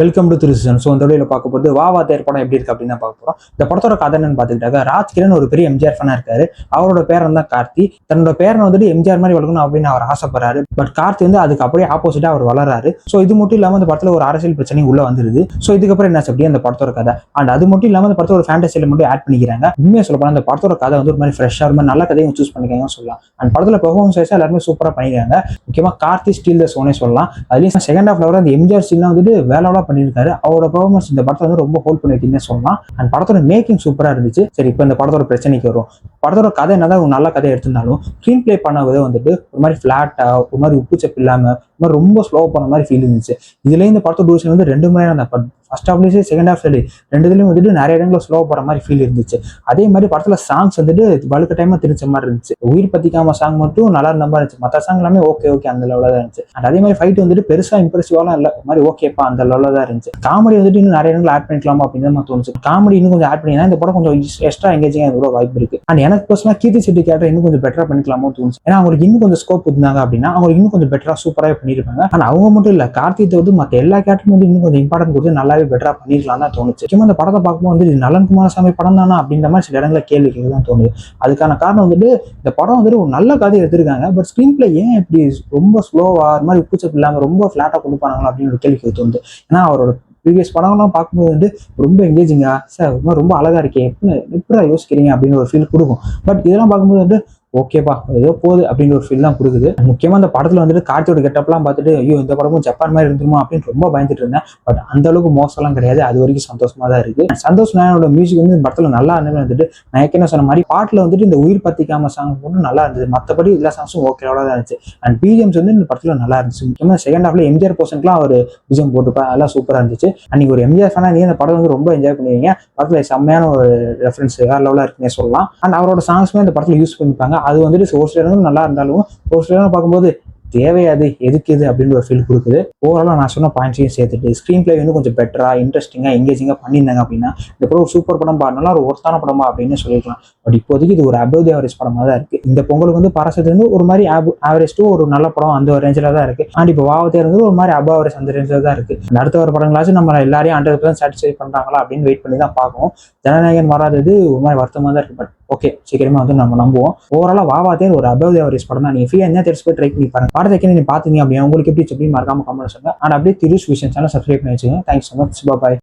Welcome to திருசன். So இந்த வீடியோவில் பார்க்க போகிறது வா தேர் படம் எப்படி இருக்கு அப்படின்னு தான் பார்க்க போகிறோம். இந்த படத்தோட கதை என்னன்னு பார்த்துக்கிட்டாக்க, ராஜ்கிரண் ஒரு பெரிய எம்ஜிஆர் ஃபேனாக இருக்காரு. அவரோட பேரன் தான் கார்த்தி. தன்னோட பேரனை வந்துட்டு எம்ஜிஆர் மாதிரி வளர்க்கணும் அப்படின்னு அவர் ஆசைப்படுறாரு. பட் கார்த்தி வந்து அதுக்கு அப்படியே ஆப்போசிட்டா அவர் வளராரு. ஸோ இது மட்டும் இல்லாமல் இந்த படத்தில் ஒரு அரசியல் பிரச்சனையும் உள்ள வந்துருது. ஸோ இதுக்கப்புறம் என்ன அப்படி அந்த படத்தோட கதை அண்ட் அது மட்டும் இல்லாமல் இந்த படத்தோட ஃபேண்டஸியில் மட்டும் ஆட் பண்ணிக்கிறாங்க. உண்மையாக சொல்ல போனால் அந்த படத்தோட கதை வந்து ஒரு மாதிரி ஃப்ரெஷ்ஷாக ஒரு மாதிரி நல்ல கதையும் சூஸ் பண்ணிக்காங்க சொல்லலாம். அண்ட் படத்தில் பெர்ஃபார்மன்ஸ் வைஸாக எல்லாருமே சூப்பராக பண்ணிக்கிறாங்க. முக்கியமாக கார்த்தி ஸ்டீல் த சோனே சொல்லலாம். அதுலேயும் செகண்ட் ஹாஃப்ல வர அந்த எம்ஜிஆர் ஸ்டீல்லாம் வந்துட்டு வேலையோட பண்ணியிருக்காரு. அவரோட பெர்ஃபார்மன்ஸ் இந்த படத்தை வந்து ரொம்ப ஹோல்ட் பண்ணி வைக்கணும்னு சொல்லலாம். அண்ட் படத்தோட மேக்கிங் சூப்பரா இருந்துச்சு. சரி, இப்போ இந்த படத்தோட பிரச்சனைக்கு வரும். படத்தோட கதை என்னதான் ஒரு நல்ல கதை எடுத்திருந்தாலும் ஸ்க்ரீன் பிளே பண்ணவே வந்துட்டு ஒரு மாதிரி ஃபிளாட்டா, ஒரு மாதிரி உப்புச்சப்பு இல்லாம, ஒரு மாதிரி ரொம்ப ஸ்லோ பண்ண மாதிரி ஃபீல் இருந்துச்சு. இதுல இந்த படத்தோட டியூரேஷன் வந்து 2 மணி நேரம் தான். ஃபர்ஸ்ட் ஹாஃப்லேயே செகண்ட் ஹாஃப் சரி ரெண்டுலேயும் வந்துட்டு நிறைய இடங்களில் ஸ்லோ போகிற மாதிரி ஃபீல் இருந்துச்சு. அதே மாதிரி படத்தில் சாங்ஸ் வந்துட்டு வழுக்க டைமாக தெரிஞ்ச மாதிரி இருந்துச்சு. உயிர் பத்திக்காம சாங் மட்டும் நல்லா இருந்த மாதிரி இருந்துச்சு. மற்ற சாங் எல்லாமே ஓகே அந்த லெவலில் தான் இருந்துச்சு. அண்ட் அதே மாதிரி ஃபைட் வந்துட்டு பெருசாக இம்ப்ரெசிவாலாம் இல்லை, மாதிரி ஓகேப்பா அந்த லெவலில் தான் இருந்துச்சு. காமெடி வந்துட்டு இன்னும் நிறைய இடங்கள் ஆட் பண்ணிக்கலாமா அப்படின்னு தான் தோணுச்சு. காமெடி இன்னும் கொஞ்சம் ஆட் பண்ணினா இந்த படம் கொஞ்சம் எக்ஸ்ட்ரா எங்கேஜிங்காக கூட வாய்ப்பு இருக்கு. அண்ட் எனக்கு பர்சனலாக கீர்த்தி செட்டி கேரக்டர் இன்னும் கொஞ்சம் பெட்டரா பண்ணிக்கலாமோ தோணுச்சு. ஏன்னா அவங்களுக்கு இன்னும் கொஞ்சம் ஸ்கோப் இருந்தாங்க அப்படின்னா அவங்களுக்கு இன்னும் கொஞ்சம் பெட்டரா சூப்பராகவே பண்ணியிருப்பாங்க. ஆனால் அவங்க மட்டும் இல்லை, கார்த்திகை வந்து மற்ற எல்லா கேரக்டரும் வந்து இன்னும் கொஞ்சம் இம்பார்ட்டன்ட் கொடுத்து நல்லாவே பெட்டரா பண்ணிருக்கலாம் தான் தோணுச்சு. முக்கியமா இந்த படத்தை பார்க்கும்போது வந்து நலன் குமாரசாமி படம் தானா அப்படின்ற மாதிரி சில இடங்களை கேள்விகள் தான் தோணுது. அதுக்கான காரணம் வந்துட்டு இந்த படம் வந்துட்டு ஒரு நல்ல கதை எடுத்திருக்காங்க. பட் ஸ்கிரீன் பிளே ஏன் இப்படி ரொம்ப ஸ்லோவா அது மாதிரி உப்புச்சப்பு இல்லாம ரொம்ப ஃபிளாட்டா கொடுப்பாங்களா அப்படின்னு ஒரு கேள்வி தோணுது. ஏன்னா அவரோட ப்ரீவியஸ் படம்லாம் பார்க்கும்போது வந்து ரொம்ப எங்கேஜிங்கா சார் ரொம்ப அழகா இருக்கே, எப்படி யோசிக்கிறீங்க அப்படின்னு ஒரு ஃபீல் கொடுக்கும். பட் இதெல்லாம் பார்க்கும்போது வந்து ஓகேப்பா ஏதோ போகுது அப்படின்னு ஒரு ஃபீல் தான் கொடுக்குது. முக்கியமா அந்த படத்துல வந்துட்டு கார்த்தியோட கெட்டப்லாம் பார்த்துட்டு ஐயோ இந்த படமும் ஜப்பான் மாதிரி இருந்துருமா அப்படின்னு ரொம்ப பயந்துட்டு இருந்தேன். பட் அந்த அளவுக்கு மோசம்லாம் கிடையாது. அது வரைக்கும் சந்தோஷமா தான் இருக்கு. சந்தோஷ் நாயனோட மியூசிக் வந்து இந்த படத்துல நல்லா இருந்தது. வந்துட்டு நான் ஏற்கனவே சொன்ன மாதிரி பாட்டுல வந்துட்டு இந்த உயிர் பத்திக்காம சாங் மட்டும் நல்லா இருந்தது. மற்றபடி எல்லா சாங்ஸும் ஓகேவோட தான் இருந்துச்சு. அண்ட் பிஜிஎம்ஸ் வந்து இந்த படத்துல நல்லா இருந்துச்சு. முக்கியமா செகண்ட் ஹாஃப்ல எம்ஜிஆர் போர்ஷன்லாம் ஒரு பிஜிஎம் போட்டுப்பா, அதெல்லாம் சூப்பரா இருந்துச்சு. அன்னைக்கு ஒரு எம்ஜிஆர் ஃபேனா நீங்க இந்த படம் வந்து ரொம்ப என்ஜாய் பண்ணுவீங்க. படத்துல செம்மையான ஒரு ரெஃபரன்ஸ் வேற லெவலா இருக்குன்னே சொல்லலாம். அண்ட் அவரோட சாங்ஸ்மே இந்த படத்துல யூஸ் பண்ணிப்பாங்க. அது வந்துட்டு ஒரு சில நல்லா இருந்தாலும் ஒரு சில பார்க்கும்போது தேவையாது எதுக்கு இது அப்படின்னு ஒரு ஃபீல் கொடுக்குது. ஓவராலா நான் சொன்ன பாயிண்ட்ஸையும் சேர்த்துட்டு ஸ்க்ரீன் பிளே வந்து கொஞ்சம் பெட்டரா இன்ட்ரெஸ்டிங்கா எங்கேஜிங்கா பண்ணியிருந்தாங்க அப்படின்னா இந்த படம் ஒரு சூப்பர் படம் பாருனால ஒரு ஒர்த்தான படமா அப்படின்னு சொல்லிக்கலாம். பட் இப்போதைக்கு இது ஒரு அபவ் தி ஆவரேஜ் படமா தான் இருக்கு. இந்த பொங்கலுக்கு வந்து பரசத்து வந்து ஒரு மாதிரி ஆவரேஜ் டு ஒரு நல்ல படம் அந்த ஒரு ரேஞ்சில தான் இருக்கு. அண்ட் இப்போ வாவத்தேர் வந்து ஒரு மாதிரி அபவ் ஆவரேஜ் அந்த ரேஞ்சில தான் இருக்கு. அடுத்த ஒரு படங்களாச்சும் நம்ம எல்லாரையும் 100% சாட்டிஸ்ஃபை பண்றாங்களா அப்படின்னு வெயிட் பண்ணி தான் பார்க்கணும். ஜனநாயகன் வராதது ஒரு மாதிரி வருத்தமா தான் இருக்கு. பட் ஓகே, சீக்கிரமா வந்து நம்ம நம்புவோம். ஓவராலா வாவாத்தேர் ஒரு அபவ் தி ஆவரேஜ் படம் தான். நீங்க ஃப்ரீயா என்ன தெரிஞ்சு போய் ட்ரை பண்ணி பாருங்க. படத்தை நீங்க பாத்தீங்க அப்படின்னா உங்களுக்கு எப்படி மறக்காம கமெண்ட் சொல்லுங்க. அண்ட் அப்படியே திருஷ் விஷன் சேனல் சப்ஸ்கிரைப் பண்ணி வச்சுக்கோங்க. Thanks so much. பாய்.